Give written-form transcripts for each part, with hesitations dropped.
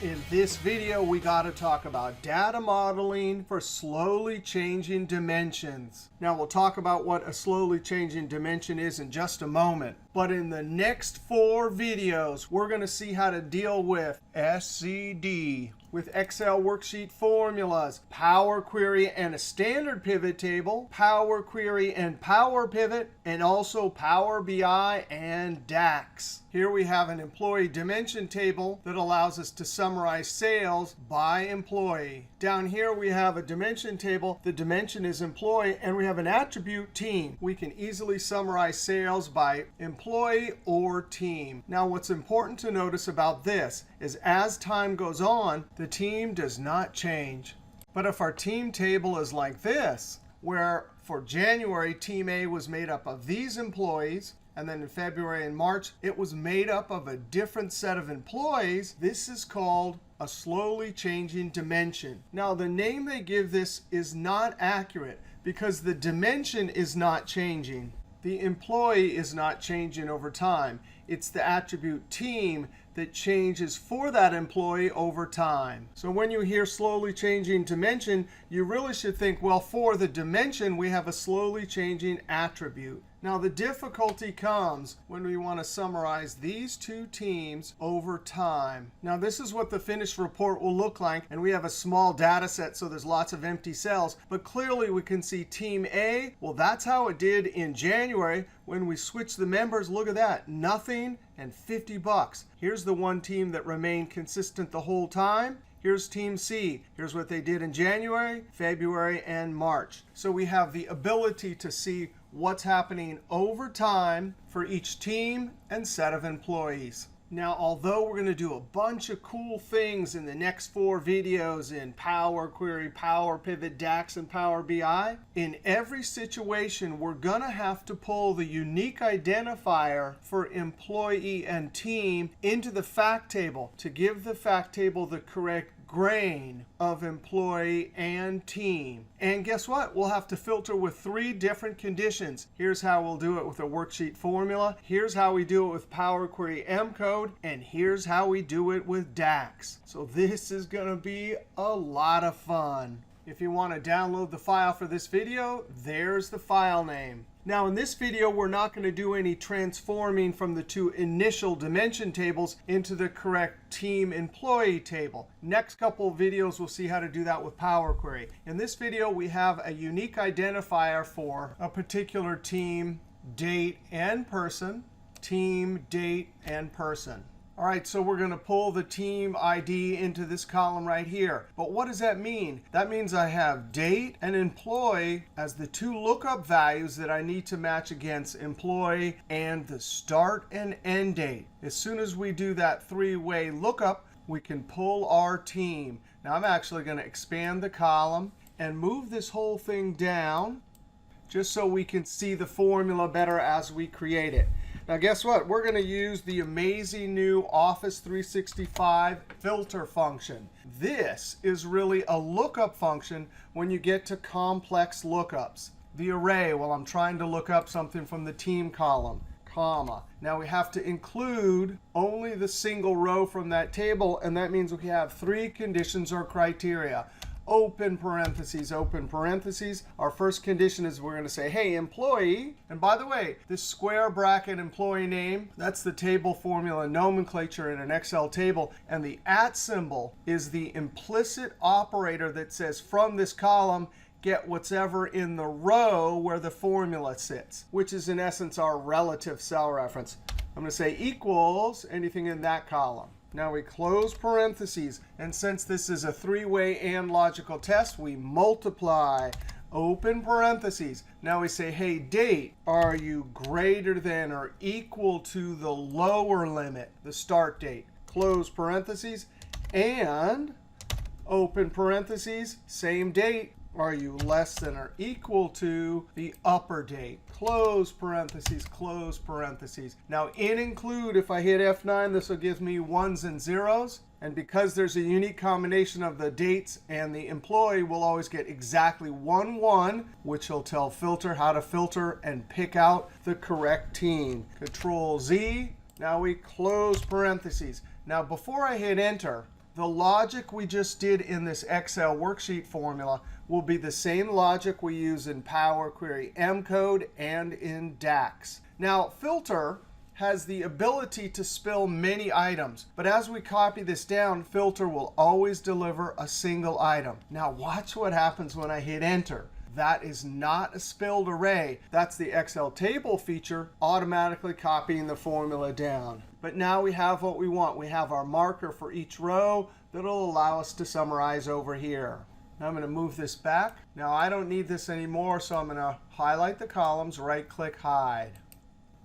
In this video, we got to talk about data modeling for slowly changing dimensions. Now, we'll talk about what a slowly changing dimension is in just a moment. But in the next 4 videos, we're going to see how to deal with SCD, with Excel worksheet formulas, Power Query and a standard pivot table, Power Query and Power Pivot, and also Power BI and DAX. Here we have an employee dimension table that allows us to summarize sales by employee. Down here we have a dimension table. The dimension is employee, and we have an attribute team. We can easily summarize sales by employee or team. Now, what's important to notice about this is as time goes on, the team does not change. But if our team table is like this, where for January, team A was made up of these employees, and then in February and March, it was made up of a different set of employees, this is called a slowly changing dimension. Now, the name they give this is not accurate because the dimension is not changing. The employee is not changing over time. It's the attribute team that changes for that employee over time. So when you hear slowly changing dimension, you really should think, well, for the dimension, we have a slowly changing attribute. Now, the difficulty comes when we want to summarize these 2 teams over time. Now, this is what the finished report will look like. And we have a small data set, so there's lots of empty cells. But clearly, we can see team A. Well, that's how it did in January. When we switch the members, look at that. Nothing and $50. Here's the one team that remained consistent the whole time. Here's team C. Here's what they did in January, February, and March. So we have the ability to see what's happening over time for each team and set of employees. Now, although we're going to do a bunch of cool things in the next 4 videos in Power Query, Power Pivot, DAX, and Power BI, in every situation, we're going to have to pull the unique identifier for employee and team into the fact table to give the fact table the correct grain of employee and team. And guess what? We'll have to filter with 3 different conditions. Here's how we'll do it with a worksheet formula. Here's how we do it with Power Query M code. And here's how we do it with DAX. So this is going to be a lot of fun. If you want to download the file for this video, there's the file name. Now, in this video, we're not going to do any transforming from the 2 initial dimension tables into the correct team employee table. Next couple of videos, we'll see how to do that with Power Query. In this video, we have a unique identifier for a particular team, date, and person. Team, date, and person. All right, so we're going to pull the team ID into this column right here. But what does that mean? That means I have date and employee as the 2 lookup values that I need to match against employee and the start and end date. As soon as we do that 3-way lookup, we can pull our team. Now, I'm actually going to expand the column and move this whole thing down just so we can see the formula better as we create it. Now, guess what? We're going to use the amazing new Office 365 filter function. This is really a lookup function when you get to complex lookups. The array, well, I'm trying to look up something from the team column, comma. Now, we have to include only the single row from that table, and that means we have 3 conditions or criteria. Open parentheses, open parentheses. Our first condition is we're going to say, hey, employee. And by the way, this square bracket employee name, that's the table formula nomenclature in an Excel table. And the @ symbol is the implicit operator that says from this column, get whatever in the row where the formula sits, which is in essence our relative cell reference. I'm going to say equals anything in that column. Now we close parentheses. And since this is a 3-way and logical test, we multiply, open parentheses. Now we say, hey, date, are you greater than or equal to the lower limit, the start date? Close parentheses. And open parentheses, same date. Are you less than or equal to the upper date? Close parentheses, close parentheses. Now, in include, if I hit F9, this will give me 1s and 0s. And because there's a unique combination of the dates and the employee, we'll always get exactly 1, 1, which will tell filter how to filter and pick out the correct team. Control Z. Now we close parentheses. Now, before I hit Enter, The logic we just did in this Excel worksheet formula will be the same logic we use in Power Query M code and in DAX. Now, filter has the ability to spill many items. But as we copy this down, filter will always deliver a single item. Now watch what happens when I hit enter. That is not a spilled array. That's the Excel table feature automatically copying the formula down. But now we have what we want. We have our marker for each row that will allow us to summarize over here. Now I'm going to move this back. Now I don't need this anymore, so I'm going to highlight the columns, right-click, hide.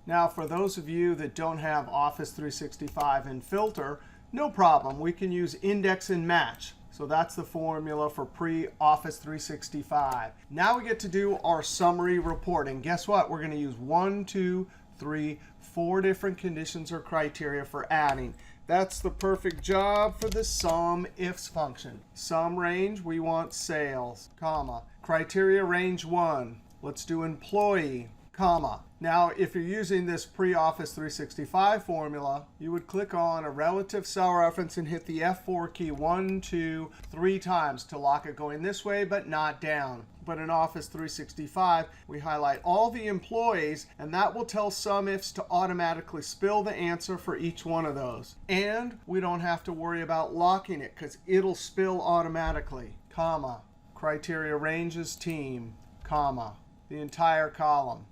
Now, for those of you that don't have Office 365 and Filter, no problem. We can use index and match. So that's the formula for pre-Office 365. Now we get to do our summary report. And guess what? We're going to use 1, 2, 3, 4 different conditions or criteria for adding. That's the perfect job for the SUMIFS function. Sum range, we want sales, comma. Criteria range 1. Let's do employee, comma. Now, if you're using this pre-Office 365 formula, you would click on a relative cell reference and hit the F4 key 1, 2, 3 times to lock it going this way, but not down. But in Office 365, we highlight all the employees, and that will tell SUMIFS to automatically spill the answer for each one of those. And we don't have to worry about locking it, because it'll spill automatically, comma. Criteria ranges team, comma. The entire column.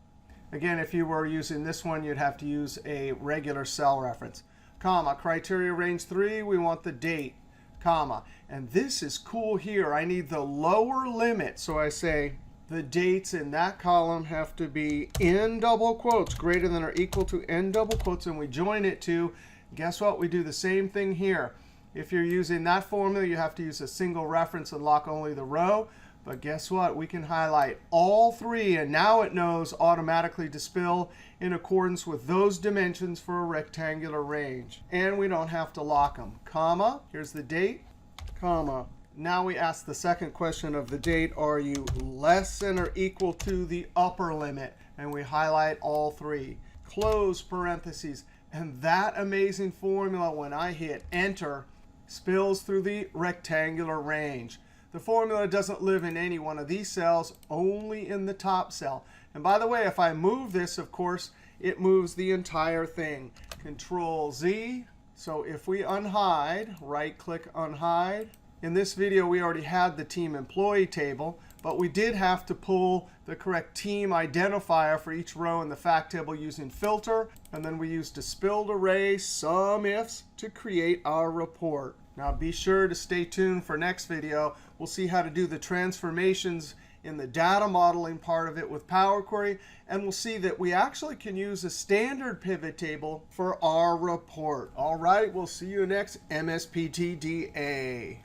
Again, if you were using this one, you'd have to use a regular cell reference. Comma, criteria range 3, we want the date, comma. And this is cool here. I need the lower limit. So I say the dates in that column have to be in double quotes, greater than or equal to n double quotes, and we join it to, guess what? We do the same thing here. If you're using that formula, you have to use a single reference and lock only the row. But guess what? We can highlight all 3, and now it knows automatically to spill in accordance with those dimensions for a rectangular range. And we don't have to lock them. Comma, here's the date, comma. Now we ask the second question of the date, are you less than or equal to the upper limit? And we highlight all 3. Close parentheses. And that amazing formula, when I hit enter, spills through the rectangular range. The formula doesn't live in any one of these cells, only in the top cell. And by the way, if I move this, of course, it moves the entire thing. Control Z. So if we unhide, right-click unhide. In this video, we already had the team employee table, but we did have to pull the correct team identifier for each row in the fact table using filter. And then we used a spilled array, SUMIFS, to create our report. Now be sure to stay tuned for next video. We'll see how to do the transformations in the data modeling part of it with Power Query. And we'll see that we actually can use a standard pivot table for our report. All right, we'll see you next MSPTDA.